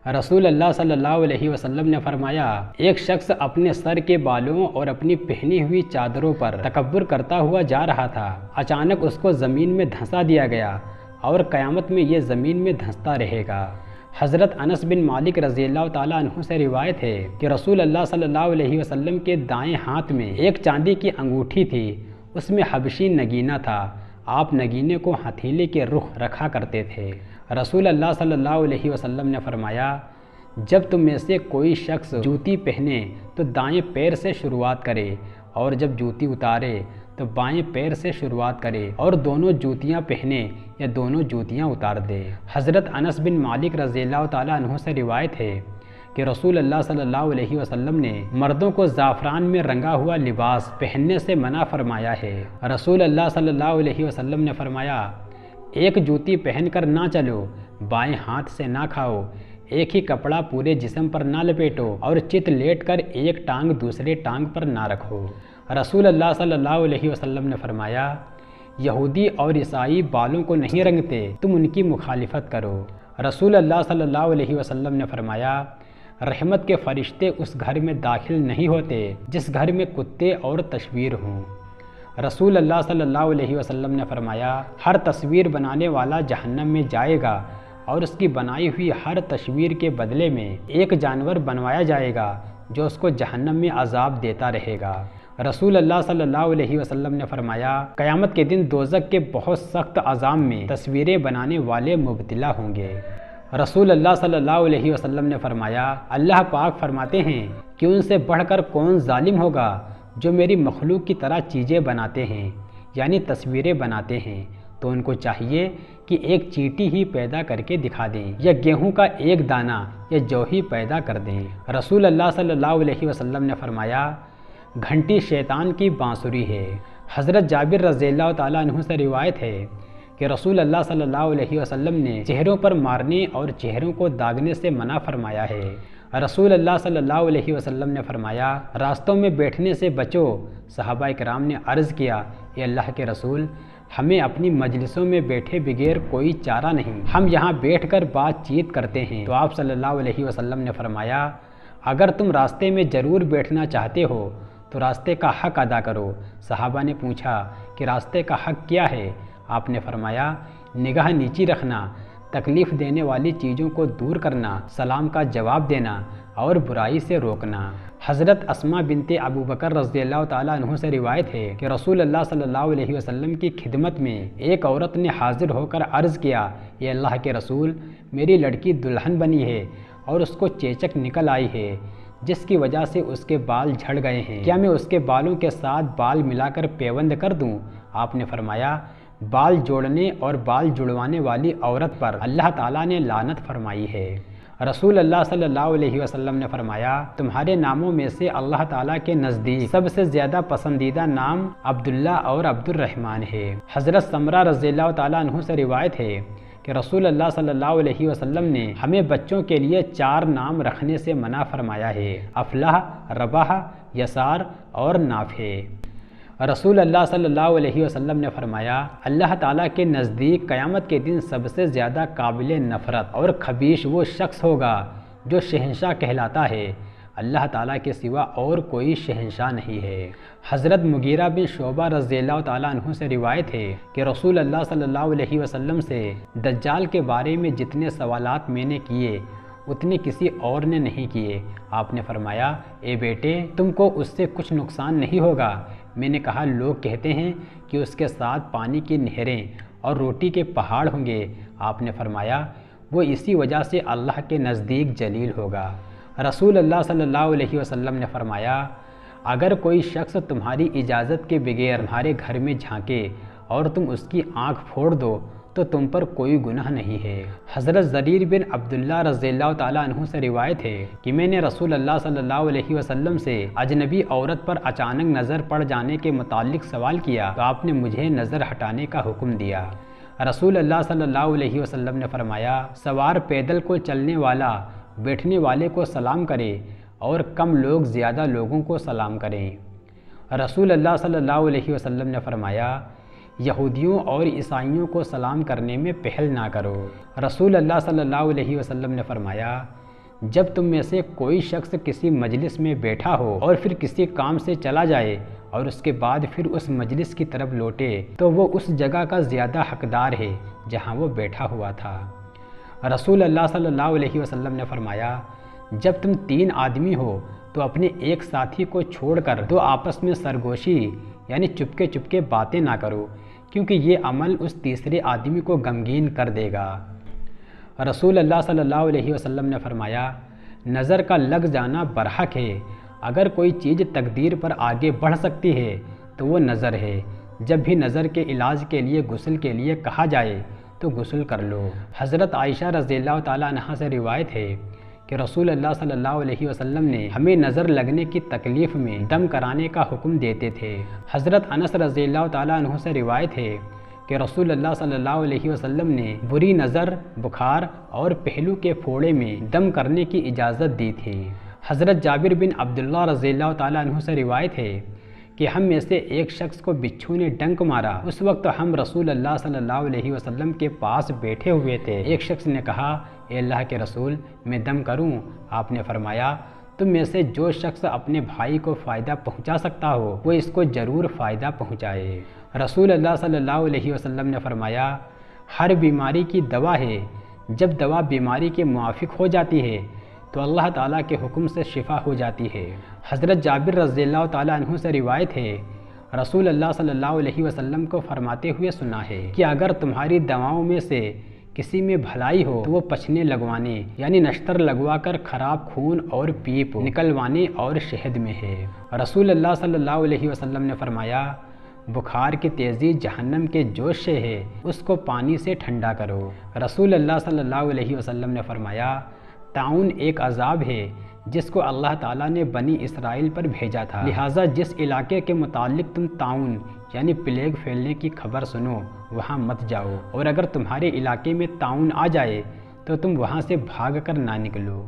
رسول اللہ صلی اللہ علیہ وسلم نے فرمایا، ایک شخص اپنے سر کے بالوں اور اپنی پہنی ہوئی چادروں پر تکبر کرتا ہوا جا رہا تھا۔ اچانک اس کو زمین میں دھنسا دیا گیا اور قیامت میں یہ زمین میں دھنستا رہے گا۔ حضرت انس بن مالک رضی اللہ تعالیٰ عنہ سے روایت ہے کہ رسول اللہ صلی اللہ علیہ وسلم کے دائیں ہاتھ میں ایک چاندی کی انگوٹھی تھی، اس میں حبشی نگینہ تھا۔ آپ نگینے کو ہتھیلی کے رخ رکھا کرتے تھے۔ رسول اللہ صلی اللہ علیہ وسلم نے فرمایا، جب تم میں سے کوئی شخص جوتی پہنے تو دائیں پیر سے شروعات کرے، اور جب جوتی اتارے تو بائیں پیر سے شروعات کرے، اور دونوں جوتیاں پہنے یا دونوں جوتیاں اتار دے۔ حضرت انس بن مالک رضی اللہ تعالیٰ عنہ سے روایت ہے کہ رسول اللہ صلی اللہ علیہ وسلم نے مردوں کو زعفران میں رنگا ہوا لباس پہننے سے منع فرمایا ہے۔ رسول اللہ صلی اللہ علیہ وسلم نے فرمایا، ایک جوتی پہن کر نہ چلو، بائیں ہاتھ سے نہ کھاؤ، ایک ہی کپڑا پورے جسم پر نہ لپیٹو، اور چت لیٹ کر ایک ٹانگ دوسرے ٹانگ پر نہ رکھو۔ رسول اللہ صلی اللہ علیہ وسلم نے فرمایا، یہودی اور عیسائی بالوں کو نہیں رنگتے، تم ان کی مخالفت کرو۔ رسول اللہ صلی اللہ علیہ وسلم نے فرمایا، رحمت کے فرشتے اس گھر میں داخل نہیں ہوتے جس گھر میں کتے اور تصویر ہوں۔ رسول اللہ صلی اللہ علیہ وسلم نے فرمایا، ہر تصویر بنانے والا جہنم میں جائے گا، اور اس کی بنائی ہوئی ہر تصویر کے بدلے میں ایک جانور بنوایا جائے گا جو اس کو جہنم میں عذاب دیتا رہے گا۔ رسول اللہ صلی اللہ علیہ وسلم نے فرمایا، قیامت کے دن دوزخ کے بہت سخت عذاب میں تصویریں بنانے والے مبتلا ہوں گے۔ رسول اللہ صلی اللہ علیہ وسلم نے فرمایا، اللہ پاک فرماتے ہیں کہ ان سے بڑھ کر کون ظالم ہوگا جو میری مخلوق کی طرح چیزیں بناتے ہیں، یعنی تصویریں بناتے ہیں، تو ان کو چاہیے کہ ایک چیٹی ہی پیدا کر کے دکھا دیں، یا گیہوں کا ایک دانہ یا جو ہی پیدا کر دیں۔ رسول اللہ صلی اللہ علیہ وسلم نے فرمایا، گھنٹی شیطان کی بانسری ہے۔ حضرت جابر رضی اللہ تعالیٰ عنہ سے روایت ہے کہ رسول اللہ صلی اللہ علیہ وسلم نے چہروں پر مارنے اور چہروں کو داغنے سے منع فرمایا ہے۔ رسول اللہ صلی اللہ علیہ وسلم نے فرمایا، راستوں میں بیٹھنے سے بچو۔ صحابہ کرام نے عرض کیا، اے اللہ کے رسول، ہمیں اپنی مجلسوں میں بیٹھے بغیر کوئی چارہ نہیں، ہم یہاں بیٹھ کر بات چیت کرتے ہیں۔ تو آپ صلی اللہ علیہ وسلم نے فرمایا، اگر تم راستے میں ضرور بیٹھنا چاہتے ہو تو راستے کا حق ادا کرو۔ صحابہ نے پوچھا کہ راستے کا حق کیا ہے؟ آپ نے فرمایا، نگاہ نیچی رکھنا، تکلیف دینے والی چیزوں کو دور کرنا، سلام کا جواب دینا، اور برائی سے روکنا۔ حضرت اسماء بنت ابو بکر رضی اللہ تعالیٰ عنہ سے روایت ہے کہ رسول اللہ صلی اللہ علیہ وسلم کی خدمت میں ایک عورت نے حاضر ہو کر عرض کیا، اے اللہ کے رسول، میری لڑکی دلہن بنی ہے اور اس کو چیچک نکل آئی ہے، جس کی وجہ سے اس کے بال جھڑ گئے ہیں، کیا میں اس کے بالوں کے ساتھ بال ملا کر پیوند کر دوں؟ آپ نے فرمایا، بال جوڑنے اور بال جڑوانے والی عورت پر اللہ تعالیٰ نے لعنت فرمائی ہے۔ رسول اللہ صلی اللہ علیہ وسلم نے فرمایا، تمہارے ناموں میں سے اللہ تعالیٰ کے نزدیک سب سے زیادہ پسندیدہ نام عبداللہ اور عبد الرحمن ہے۔ حضرت سمرہ رضی اللہ تعالیٰ عنہ سے روایت ہے کہ رسول اللہ صلی اللہ علیہ وسلم نے ہمیں بچوں کے لیے 4 نام رکھنے سے منع فرمایا ہے: افلاح، رباح، یسار اور نافع۔ رسول اللہ صلی اللہ علیہ وسلم نے فرمایا، اللہ تعالیٰ کے نزدیک قیامت کے دن سب سے زیادہ قابل نفرت اور خبیث وہ شخص ہوگا جو شہنشاہ کہلاتا ہے، اللہ تعالیٰ کے سوا اور کوئی شہنشاہ نہیں ہے۔ حضرت مغیرہ بن شعبہ رضی اللہ تعالیٰ عنہ سے روایت ہے کہ رسول اللہ صلی اللہ علیہ وسلم سے دجال کے بارے میں جتنے سوالات میں نے کیے اتنے کسی اور نے نہیں کیے۔ آپ نے فرمایا، اے بیٹے، تم کو اس سے کچھ نقصان نہیں ہوگا۔ میں نے کہا، لوگ کہتے ہیں کہ اس کے ساتھ پانی کی نہریں اور روٹی کے پہاڑ ہوں گے۔ آپ نے فرمایا، وہ اسی وجہ سے اللہ کے نزدیک جلیل ہوگا۔ رسول اللہ صلی اللہ علیہ وسلم نے فرمایا، اگر کوئی شخص تمہاری اجازت کے بغیر تمہارے گھر میں جھانکے اور تم اس کی آنکھ پھوڑ دو تو تم پر کوئی گناہ نہیں ہے۔ حضرت زریر بن عبداللہ رضی اللہ تعالیٰ عنہ سے روایت ہے کہ میں نے رسول اللہ صلی اللہ علیہ وسلم سے اجنبی عورت پر اچانک نظر پڑ جانے کے متعلق سوال کیا تو آپ نے مجھے نظر ہٹانے کا حکم دیا۔ رسول اللہ صلی اللہ علیہ وسلم نے فرمایا، سوار پیدل کو چلنے والا بیٹھنے والے کو سلام کرے اور کم لوگ زیادہ لوگوں کو سلام کریں۔ رسول اللہ صلی اللہ علیہ وسلم نے فرمایا، یہودیوں اور عیسائیوں کو سلام کرنے میں پہل نہ کرو۔ رسول اللہ صلی اللہ علیہ وسلم نے فرمایا، جب تم میں سے کوئی شخص کسی مجلس میں بیٹھا ہو اور پھر کسی کام سے چلا جائے اور اس کے بعد پھر اس مجلس کی طرف لوٹے تو وہ اس جگہ کا زیادہ حقدار ہے جہاں وہ بیٹھا ہوا تھا۔ رسول اللہ صلی اللہ علیہ وسلم نے فرمایا، جب تم 3 آدمی ہو تو اپنے ایک ساتھی کو چھوڑ کر 2 آپس میں سرگوشی یعنی چپکے چپکے باتیں نہ کرو، کیونکہ یہ عمل اس تیسرے آدمی کو غمگین کر دے گا۔ رسول اللہ صلی اللہ علیہ وسلم نے فرمایا، نظر کا لگ جانا برحق ہے۔ اگر کوئی چیز تقدیر پر آگے بڑھ سکتی ہے تو وہ نظر ہے۔ جب بھی نظر کے علاج کے لیے غسل کے لیے کہا جائے تو غسل کر لو۔ حضرت عائشہ رضی اللہ تعالیٰ عنہا سے روایت ہے کہ رسول اللہ صلی اللہ علیہ وسلم نے ہمیں نظر لگنے کی تکلیف میں دم کرانے کا حکم دیتے تھے۔ حضرت انس رضی اللہ تعالیٰ عنہ سے روایت ہے کہ رسول اللہ صلی اللہ علیہ وسلم نے بری نظر، بخار اور پہلو کے پھوڑے میں دم کرنے کی اجازت دی تھی۔ حضرت جابر بن عبداللہ رضی اللہ تعالیٰ عنہ سے روایت ہے کہ ہم میں سے ایک شخص کو بچھو نے ڈنک مارا۔ اس وقت ہم رسول اللہ صلی اللہ علیہ وسلم کے پاس بیٹھے ہوئے تھے۔ ایک شخص نے کہا، اے اللہ کے رسول، میں دم کروں؟ آپ نے فرمایا، تم میں سے جو شخص اپنے بھائی کو فائدہ پہنچا سکتا ہو وہ اس کو ضرور فائدہ پہنچائے۔ رسول اللہ صلی اللہ علیہ وسلم نے فرمایا، ہر بیماری کی دوا ہے۔ جب دوا بیماری کے موافق ہو جاتی ہے تو اللہ تعالیٰ کے حکم سے شفا ہو جاتی ہے۔ حضرت جابر رضی اللہ تعالیٰ عنہ سے روایت ہے، رسول اللہ صلی اللہ علیہ وسلم کو فرماتے ہوئے سنا ہے کہ اگر تمہاری دواؤں میں سے کسی میں بھلائی ہو تو وہ پچھنے لگوانے یعنی نشتر لگوا کر خراب خون اور پیپ نکلوانے اور شہد میں ہے۔ رسول اللہ صلی اللہ علیہ وسلم نے فرمایا، بخار کی تیزی جہنم کے جوش سے ہے، اس کو پانی سے ٹھنڈا کرو۔ رسول اللہ صلی اللہ علیہ وسلم نے فرمایا، طاعون ایک عذاب ہے جس کو اللہ تعالیٰ نے بنی اسرائیل پر بھیجا تھا، لہٰذا جس علاقے کے متعلق تم طاعون یعنی پلیگ پھیلنے کی خبر سنو وہاں مت جاؤ، اور اگر تمہارے علاقے میں طاعون آ جائے تو تم وہاں سے بھاگ کر نہ نکلو۔